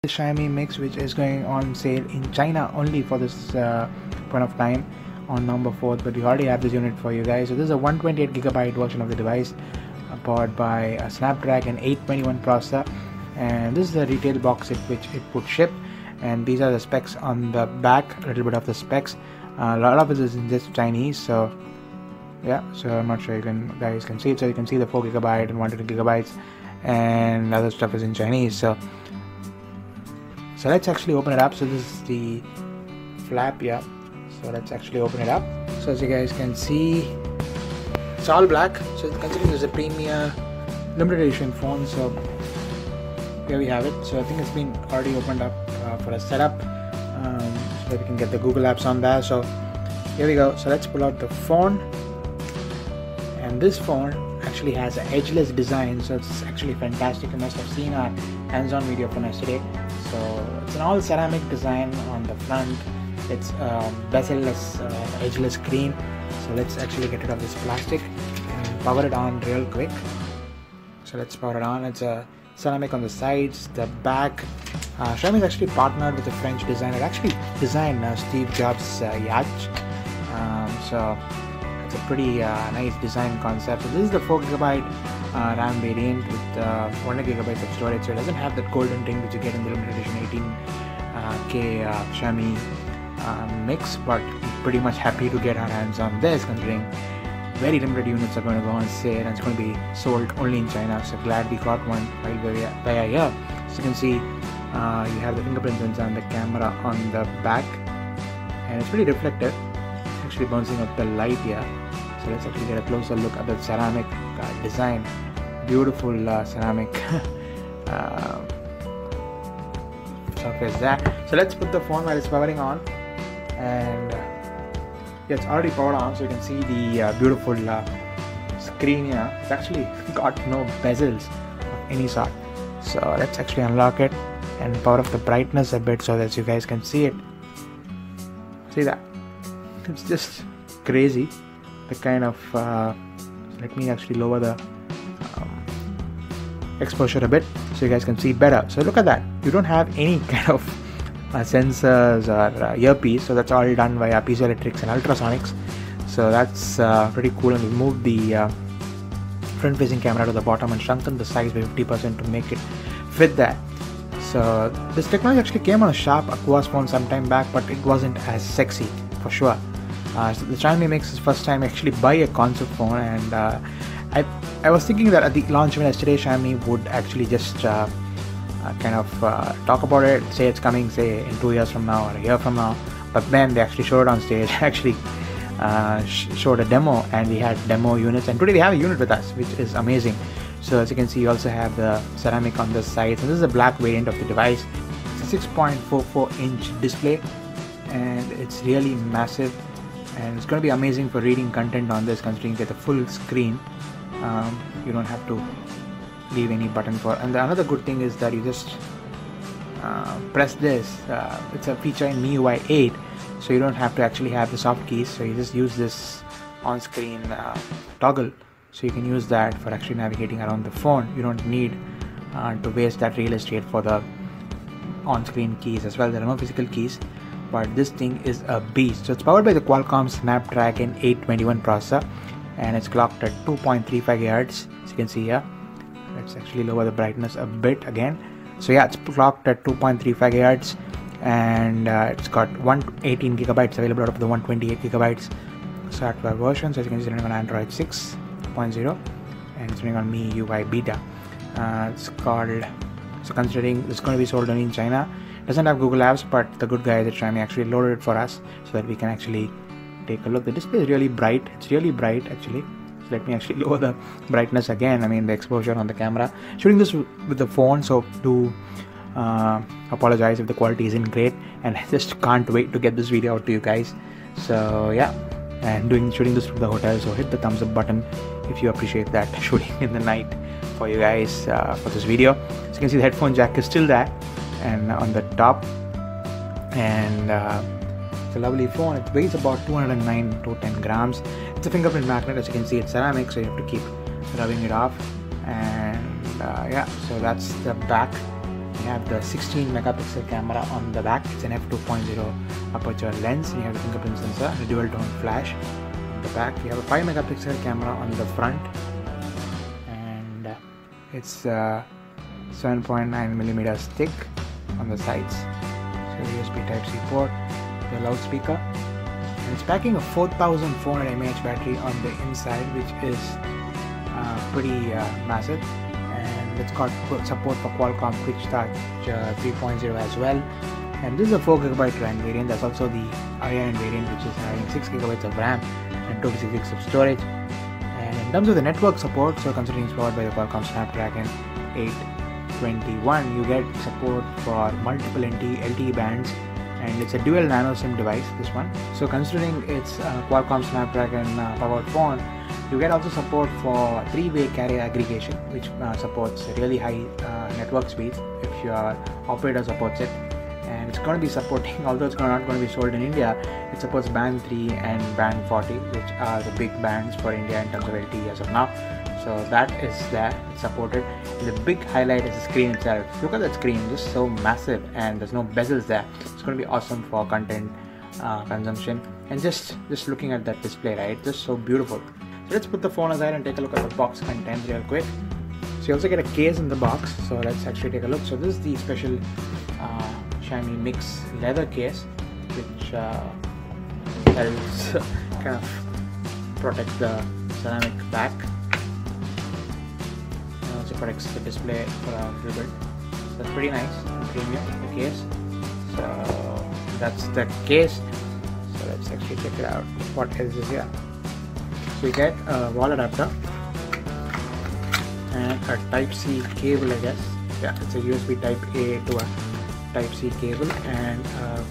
Xiaomi Mix, which is going on sale in China only for this point of time on November 4th, but we already have this unit for you guys. So this is a 128GB version of the device, powered by a Snapdragon 821 processor, and this is the retail box which it would ship. And these are the specs on the back, a little bit of the specs. A lot of it is in just Chinese, so yeah, so I'm not sure you guys can see it. So you can see the 4GB and 128GB, and other stuff is in Chinese. So let's actually open it up. So this is the flap, yeah. So let's actually open it up. So as you guys can see, it's all black. So considering this is a premier limited edition phone, so here we have it. So I think it's been already opened up for a setup, so that we can get the Google apps on there. So here we go. So let's pull out the phone, and this phone actually has an edgeless design, so it's actually fantastic. You must have seen our hands-on video from yesterday. So it's an all ceramic design on the front. It's bezel-less, edgeless screen. So let's actually get rid of this plastic and power it on real quick. So let's power it on. It's a ceramic on the sides, the back. Xiaomi is actually partnered with a French designer. Actually designed Steve Jobs' yacht. So it's a pretty nice design concept. So this is the 4GB RAM variant with 1GB of storage. So it doesn't have that golden ring which you get in the limited edition 18K Xiaomi Mix, but pretty much happy to get our hands on this, considering very limited units are going to go on sale and it's going to be sold only in China. So glad we got one while we are here. So you can see you have the fingerprint sensor and the camera on the back, and it's pretty reflective. It's actually bouncing up the light here. So let's actually get a closer look at the ceramic design. Beautiful ceramic surface there. So let's put the phone while it's powering on, and yeah, it's already powered on. So you can see the beautiful screen here. It's actually got no bezels of any sort. So let's actually unlock it and power up the brightness a bit so that you guys can see it. See that? It's just crazy. The kind of let me actually lower the exposure a bit so you guys can see better. So look at that. You don't have any kind of sensors or earpiece, so that's all done via piezoelectrics and ultrasonics. So that's pretty cool. And we moved the front-facing camera to the bottom and shrunken the size by 50% to make it fit there. So this technology actually came on a Sharp Aquos phone sometime back, but it wasn't as sexy for sure. So the Xiaomi Mix is first time actually buy a concept phone, and I was thinking that at the launch event yesterday, Xiaomi would actually just kind of talk about it, say it's coming, say in 2 years from now or a year from now. But then they actually showed it on stage, actually showed a demo, and we had demo units, and today we have a unit with us, which is amazing. So as you can see, you also have the ceramic on the side. So this is a black variant of the device. It's a 6.44-inch display, and it's really massive, and it's going to be amazing for reading content on this, considering you get the full screen. You don't have to leave any button for. And another good thing is that you just press this. It's a feature in MIUI 8, so you don't have to actually have the soft keys. So you just use this on-screen toggle, so you can use that for actually navigating around the phone. You don't need to waste that real estate for the on-screen keys as well. There are no physical keys, but this thing is a beast. So it's powered by the Qualcomm Snapdragon 821 processor, and it's clocked at 2.35 GHz, as you can see here. Let's actually lower the brightness a bit again. So yeah, it's clocked at 2.35 GHz, and it's got 118GB available out of the 128GB software version. So as you can see, it's running on Android 6.0, and it's running on MIUI Beta. It's called, so considering it's going to be sold only in China, it doesn't have Google Apps, but the good guys at Xiaomi actually loaded it for us so that we can actually take a look. The display is really bright. It's really bright actually. So let me actually lower the brightness again. I mean the exposure on the camera. Shooting this with the phone, so do apologize if the quality isn't great, and I just can't wait to get this video out to you guys. So yeah, and shooting this from the hotel, so hit the thumbs up button if you appreciate that shooting in the night for you guys for this video. So you can see the headphone jack is still there and on the top, and it's a lovely phone. It weighs about 209 to 10 grams. It's a fingerprint magnet. As you can see, it's ceramic, so you have to keep rubbing it off. And yeah, so that's the back. have the 16 megapixel camera on the back. It's an f2.0 aperture lens. You have the fingerprint sensor and a dual tone flash on the back. You have a 5 megapixel camera on the front, and it's 7.9 millimeters thick on the sides. So USB Type-C port, the loudspeaker, and it's packing a 4400 mAh battery on the inside, which is pretty massive. And it's got support for Qualcomm Quick Start 3.0 as well. And this is a 4GB RAM variant. That's also the higher end variant, which is having 6GB of RAM and 256 of storage. And in terms of the network support, so considering it's powered by the Qualcomm Snapdragon 821, you get support for multiple LTE bands, and it's a dual nano SIM device, this one. So considering it's Qualcomm Snapdragon powered phone, you get also support for 3-way carrier aggregation, which supports really high network speeds if your operator supports it. And it's going to be supporting, although it's not going to be sold in India, it supports band 3 and band 40, which are the big bands for India in terms of LTE as of now. So that is there, it's supported. And the big highlight is the screen itself. Look at that screen, just so massive, and there's no bezels there. It's going to be awesome for content consumption. And just looking at that display, right, just so beautiful. So let's put the phone aside and take a look at the box contents real quick. So you also get a case in the box, so let's actually take a look. So this is the special Xiaomi Mix leather case, which helps kind of protect the ceramic back. And also protects the display for a little bit. So that's pretty nice and premium, the case. So that's the case. So let's actually check it out. What else is here? So you get a wall adapter and a Type-C cable, I guess. Yeah, it's a USB Type A to a Type-C cable, and a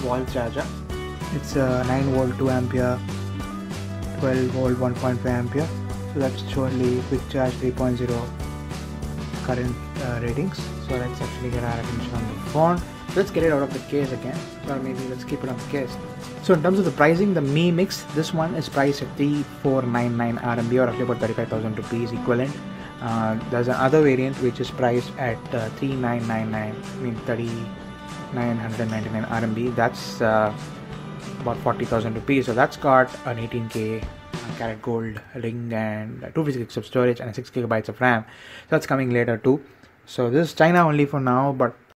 wall charger. It's a 9 volt 2 ampere, 12 volt 1.5 ampere. So that's surely quick charge 3.0 current ratings. So let's actually get our attention on the phone. Let's get it out of the case again, or maybe let's keep it on the case. So in terms of the pricing, the Mi Mix, this one is priced at 3499 RMB, or roughly about 35,000 rupees equivalent. There's another variant which is priced at 3999, I mean 3999 RMB. That's about 40,000 rupees. So that's got an 18K karat gold ring and 256 of storage and 6GB of RAM. So that's coming later too. So this is China only for now, but